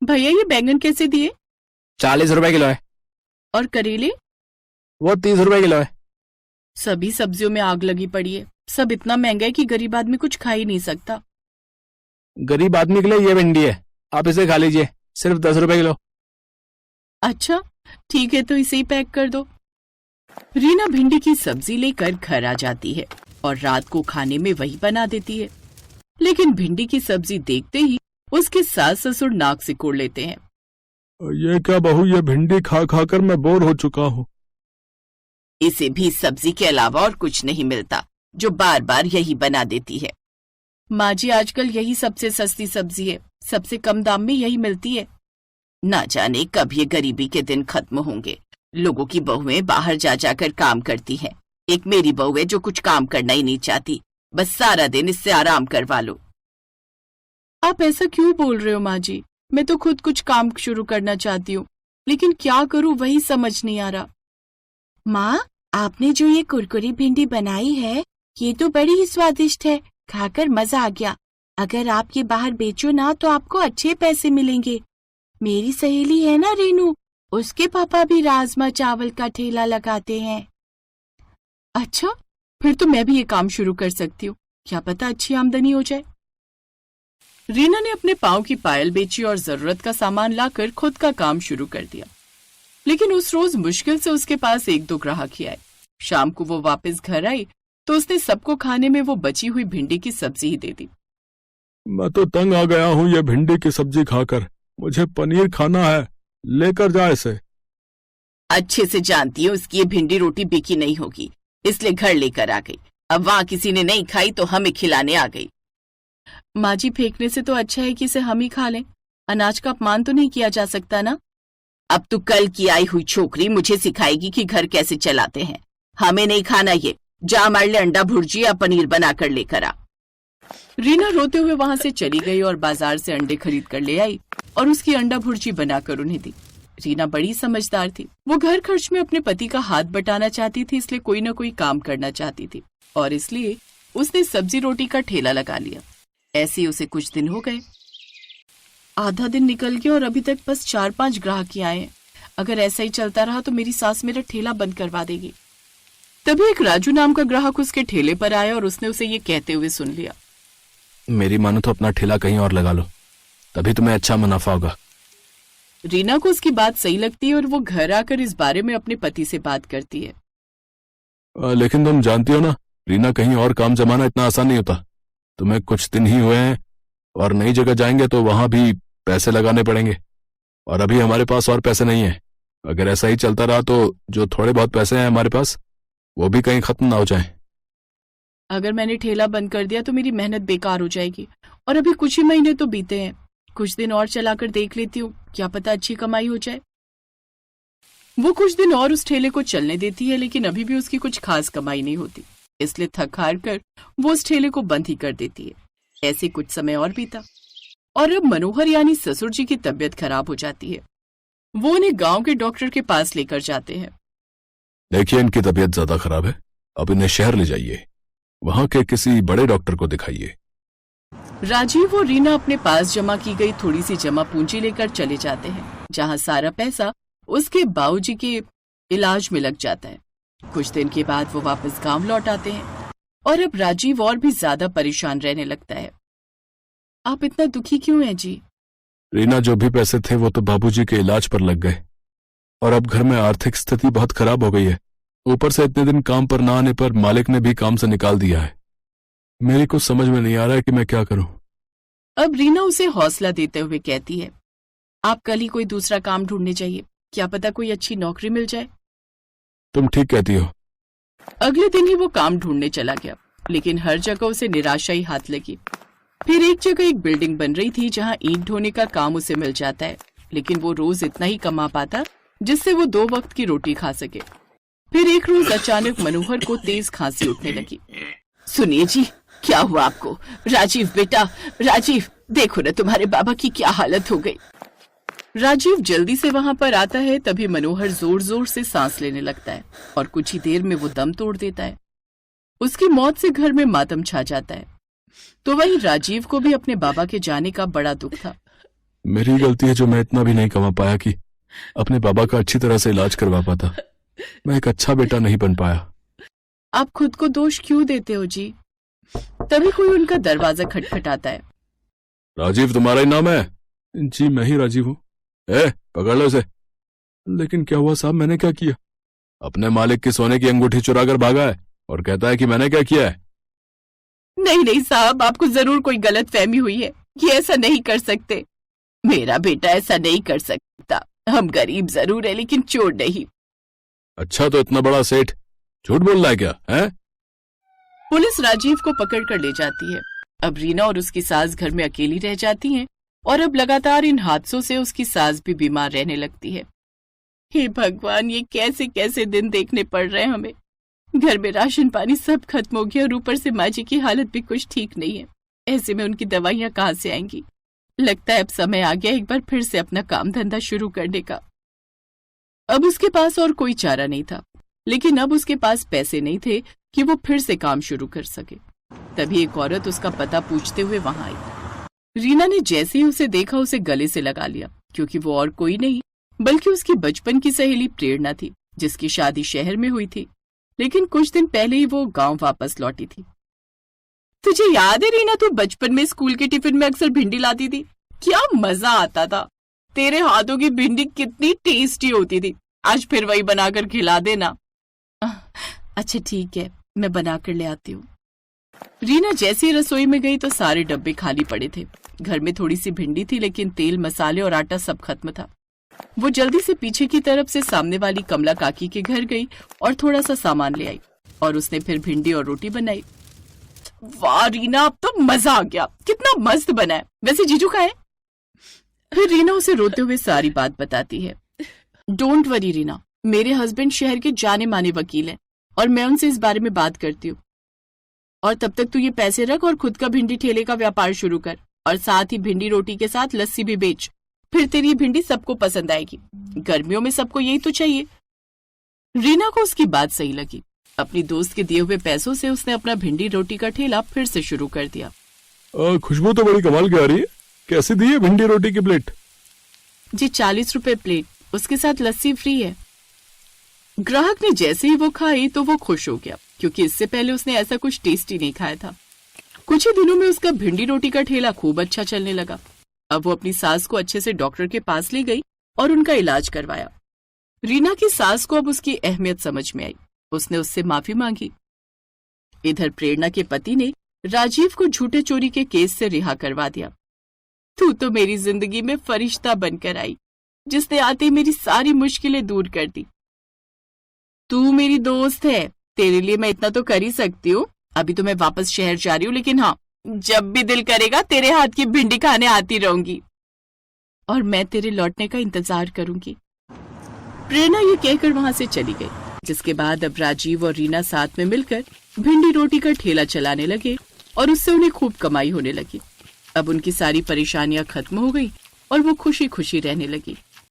भैया ये बैंगन कैसे दिए? 40 रुपए किलो है। और करेले? वो 30 रुपए किलो है। सभी सब्जियों में आग लगी पड़ी है। सब इतना महंगा है कि गरीब आदमी कुछ खा ही नहीं सकता। गरीब आदमी के लिए ये भिंडी है, आप इसे खा लीजिए, सिर्फ 10 रुपए किलो। अच्छा ठीक है, तो इसे ही पैक कर दो। रीना भिंडी की सब्जी लेकर घर आ जाती है और रात को खाने में वही बना देती है। लेकिन भिंडी की सब्जी देखते ही उसके सास ससुर नाक सिकोड़ लेते हैं। ये क्या बहू, ये भिंडी खा खा कर मैं बोर हो चुका हूँ। इसे भी सब्जी के अलावा और कुछ नहीं मिलता, जो बार बार यही बना देती है। माँ जी आजकल यही सबसे सस्ती सब्जी है, सबसे कम दाम में यही मिलती है। ना जाने कब ये गरीबी के दिन खत्म होंगे। लोगों की बहुएं बाहर जा जाकर काम करती हैं। एक मेरी बहू है जो कुछ काम करना ही नहीं चाहती, बस सारा दिन इससे आराम करवा लो। आप ऐसा क्यों बोल रहे हो माँ जी? मैं तो खुद कुछ काम शुरू करना चाहती हूँ, लेकिन क्या करूँ वही समझ नहीं आ रहा। माँ, आपने जो ये कुरकुरी भिंडी बनाई है, ये तो बड़ी ही स्वादिष्ट है, खाकर मजा आ गया। अगर आप ये बाहर बेचो ना तो आपको अच्छे पैसे मिलेंगे। मेरी सहेली है ना रेनू, उसके पापा भी राजमा चावल का ठेला लगाते हैं। अच्छा, फिर तो मैं भी ये काम शुरू कर सकती हूँ, क्या पता अच्छी आमदनी हो जाए। रीना ने अपने पाँव की पायल बेची और जरूरत का सामान लाकर खुद का काम शुरू कर दिया। लेकिन उस रोज मुश्किल से उसके पास 1-2 ग्राहक ही आए। शाम को वो वापस घर आई तो उसने सबको खाने में वो बची हुई भिंडी की सब्जी ही दे दी। मैं तो तंग आ गया हूँ ये भिंडी की सब्जी खाकर, मुझे पनीर खाना है, लेकर जा इसे। अच्छे से जानती हूँ उसकी ये भिंडी रोटी बिकी नहीं होगी, इसलिए घर लेकर आ गई। अब वहाँ किसी ने नहीं खाई तो हमें खिलाने आ गई। माँ जी, फेंकने से तो अच्छा है कि इसे हम ही खा लें। अनाज का अपमान तो नहीं किया जा सकता ना। अब तो कल की आई हुई छोकरी मुझे सिखाएगी कि घर कैसे चलाते हैं। हमें नहीं खाना ये, जा हमारे लिए अंडा भुर्जी या पनीर बना कर लेकर आ। रीना रोते हुए वहां से चली गई और बाजार से अंडे खरीद कर ले आई और उसकी अंडा भुर्जी बनाकर उन्हें दी। रीना बड़ी समझदार थी, वो घर खर्च में अपने पति का हाथ बटाना चाहती थी, इसलिए कोई न कोई काम करना चाहती थी और इसलिए उसने सब्जी रोटी का ठेला लगा लिया। ऐसे ही उसे कुछ दिन हो गए। आधा दिन निकल गया और अभी तक बस 4-5 ग्राहक ही आए हैं। अगर ऐसा ही चलता रहा तो मेरी सास मेरा ठेला बंद करवा देगी। तभी एक राजू नाम का ग्राहक उसके ठेले पर आया और उसने उसे ये कहते हुए सुन लिया। मेरी मानो तो अपना ठेला कहीं और लगा लो, तभी तुम्हें अच्छा मुनाफा होगा। रीना को उसकी बात सही लगती है और वो घर आकर इस बारे में अपने पति से बात करती है। लेकिन तुम जानती हो ना, रीना कहीं और काम जमाना इतना आसान नहीं होता। तुम्हें कुछ दिन ही हुए हैं और नई जगह जाएंगे तो वहां भी पैसे लगाने पड़ेंगे और अभी हमारे पास और पैसे नहीं है। अगर ऐसा ही चलता रहा तो जो थोड़े बहुत पैसे हैं हमारे पास वो भी कहीं खत्म ना हो जाएं। अगर मैंने ठेला बंद कर दिया तो मेरी मेहनत बेकार हो जाएगी और अभी कुछ ही महीने तो बीते हैं। कुछ दिन और चलाकर देख लेती हूँ, क्या पता अच्छी कमाई हो जाए। वो कुछ दिन और उस ठेले को चलने देती है, लेकिन अभी भी उसकी कुछ खास कमाई नहीं होती, इसलिए थक हार कर वो उस ठेले को बंद ही कर देती है। ऐसे कुछ समय और बीता और अब मनोहर यानी ससुर जी की तबीयत खराब हो जाती है। वो उन्हें गांव के डॉक्टर के पास लेकर जाते हैं। देखिए, इनकी तबीयत ज्यादा खराब है, अब इन्हें शहर ले जाइए, वहां के किसी बड़े डॉक्टर को दिखाइए। राजीव और रीना अपने पास जमा की गई थोड़ी सी जमा पूंजी लेकर चले जाते हैं, जहां सारा पैसा उसके बाबूजी के इलाज में लग जाता है। कुछ दिन के बाद वो वापस गांव लौट आते हैं और अब राजीव और भी ज्यादा परेशान रहने लगता है। आप इतना दुखी क्यों हैं जी? रीना, जो भी पैसे थे वो तो बाबूजी के इलाज पर लग गए और अब घर में आर्थिक स्थिति बहुत खराब हो गई है। ऊपर से इतने दिन काम पर ना आने पर मालिक ने भी काम से निकाल दिया है। मेरी कुछ समझ में नहीं आ रहा है कि मैं क्या करूं। अब रीना उसे हौसला देते हुए कहती है, आप कल ही कोई दूसरा काम ढूंढने चाहिए, क्या पता कोई अच्छी नौकरी मिल जाए। तुम ठीक कहती हो। अगले दिन ही वो काम ढूंढने चला गया, लेकिन हर जगह उसे निराशा ही हाथ लगी। फिर एक जगह एक बिल्डिंग बन रही थी जहां ईंट ढोने का काम उसे मिल जाता है, लेकिन वो रोज इतना ही कमा पाता जिससे वो 2 वक्त की रोटी खा सके। फिर एक रोज अचानक मनोहर को तेज खांसी उठने लगी। सुनिए जी, क्या हुआ आपको? राजीव बेटा, राजीव, देखो ना तुम्हारे बाबा की क्या हालत हो गई। राजीव जल्दी से वहां पर आता है, तभी मनोहर जोर जोर से सांस लेने लगता है और कुछ ही देर में वो दम तोड़ देता है। उसकी मौत से घर में मातम छा जाता है। तो वहीं राजीव को भी अपने बाबा के जाने का बड़ा दुख था। मेरी गलती है जो मैं इतना भी नहीं कमा पाया कि अपने बाबा का अच्छी तरह से इलाज करवा पाता। मैं एक अच्छा बेटा नहीं बन पाया। आप खुद को दोष क्यों देते हो जी? तभी कोई उनका दरवाजा खटखटाता है। राजीव तुम्हारा ही नाम है? जी मैं ही राजीव हूँ। पकड़ लो इसे। लेकिन क्या हुआ साहब, मैंने क्या किया? अपने मालिक की सोने की अंगूठी चुरा कर भागा है और कहता है कि मैंने क्या किया है। नहीं नहीं साहब, आपको जरूर कोई गलत फहमी हुई है। ये ऐसा नहीं कर सकते। मेरा बेटा ऐसा नहीं कर सकता। हम गरीब जरूर है लेकिन चोर नहीं। अच्छा तो इतना बड़ा सेठ झूठ बोल रहा है क्या है? पुलिस राजीव को पकड़ कर ले जाती है। अब रीना और उसकी सास घर में अकेली रह जाती हैं और अब लगातार इन हादसों से उसकी सास भी बीमार रहने लगती है। हे भगवान, ये कैसे कैसे दिन देखने पड़ रहे हैं हमें। घर में राशन पानी सब खत्म हो गया और ऊपर से माँ जी की हालत भी कुछ ठीक नहीं है। ऐसे में उनकी दवाइयाँ कहाँ से आएंगी? लगता है अब समय आ गया एक बार फिर से अपना काम धंधा शुरू करने का। अब उसके पास और कोई चारा नहीं था, लेकिन अब उसके पास पैसे नहीं थे कि वो फिर से काम शुरू कर सके। तभी एक औरत उसका पता पूछते हुए वहां आई। रीना ने जैसे ही उसे देखा उसे गले से लगा लिया, क्योंकि वो और कोई नहीं बल्कि उसकी बचपन की सहेली प्रेरणा थी, जिसकी शादी शहर में हुई थी, लेकिन कुछ दिन पहले ही वो गांव वापस लौटी थी। तुझे याद है रीना, तू बचपन में स्कूल के टिफिन में अक्सर भिंडी लाती थी। क्या मजा आता था। तेरे हाथों की भिंडी कितनी टेस्टी होती थी। आज फिर वही बनाकर खिला देना। अच्छा ठीक है, मैं बनाकर ले आती हूँ। रीना जैसे ही रसोई में गई तो सारे डब्बे खाली पड़े थे। घर में थोड़ी सी भिंडी थी, लेकिन तेल मसाले और आटा सब खत्म था। वो जल्दी से पीछे की तरफ से सामने वाली कमला काकी के घर गई और थोड़ा सा सामान ले आई और उसने फिर भिंडी और रोटी बनाई। वाह रीना, अब तो मजा आ गया। कितना मस्त बना है। वैसे जीजू कहाँ है? फिर रीना उसे रोते हुए सारी बात बताती है। डोंट वरी रीना, मेरे हस्बैंड शहर के जाने माने वकील हैं और मैं उनसे इस बारे में बात करती हूँ। और तब तक तू ये पैसे रख और खुद का भिंडी ठेले का व्यापार शुरू कर और साथ ही भिंडी रोटी के साथ लस्सी भी बेच। फिर तेरी भिंडी सबको पसंद आएगी। गर्मियों में सबको यही तो चाहिए। रीना को उसकी बात सही लगी। अपनी दोस्त के दिए हुए पैसों से उसने अपना भिंडी रोटी का ठेला फिर से शुरू कर दिया। खुशबू तो बड़ी कमाल की आ रही है। कैसे दी है भिंडी रोटी की प्लेट? जी 40 रुपए प्लेट, उसके साथ लस्सी फ्री है। ग्राहक ने जैसे ही वो खाई तो वो खुश हो गया, क्योंकि इससे पहले उसने ऐसा कुछ टेस्टी नहीं खाया था। कुछ ही दिनों में उसका भिंडी रोटी का ठेला खूब अच्छा चलने लगा। अब वो अपनी सास को अच्छे से डॉक्टर के पास ले गई और उनका इलाज करवाया। रीना की सास को अब उसकी अहमियत समझ में आई। उसने उससे माफी मांगी। इधर प्रेरणा के पति ने राजीव को झूठे चोरी के केस से रिहा करवा दिया। तू तो मेरी जिंदगी में फरिश्ता बनकर आई, जिसने आते ही मेरी सारी मुश्किलें दूर कर दी। तू मेरी दोस्त है, तेरे लिए मैं इतना तो कर ही सकती हूँ। अभी तो मैं वापस शहर जा रही हूँ, लेकिन हाँ, जब भी दिल करेगा तेरे हाथ की भिंडी खाने आती रहूंगी और मैं तेरे लौटने का इंतजार करूंगी। प्रेरणा ये कहकर वहां से चली गई, जिसके बाद अब राजीव और रीना साथ में मिलकर भिंडी रोटी का ठेला चलाने लगे और उससे उन्हें खूब कमाई होने लगी। अब उनकी सारी परेशानियां खत्म हो गई और वो खुशी खुशी रहने लगी।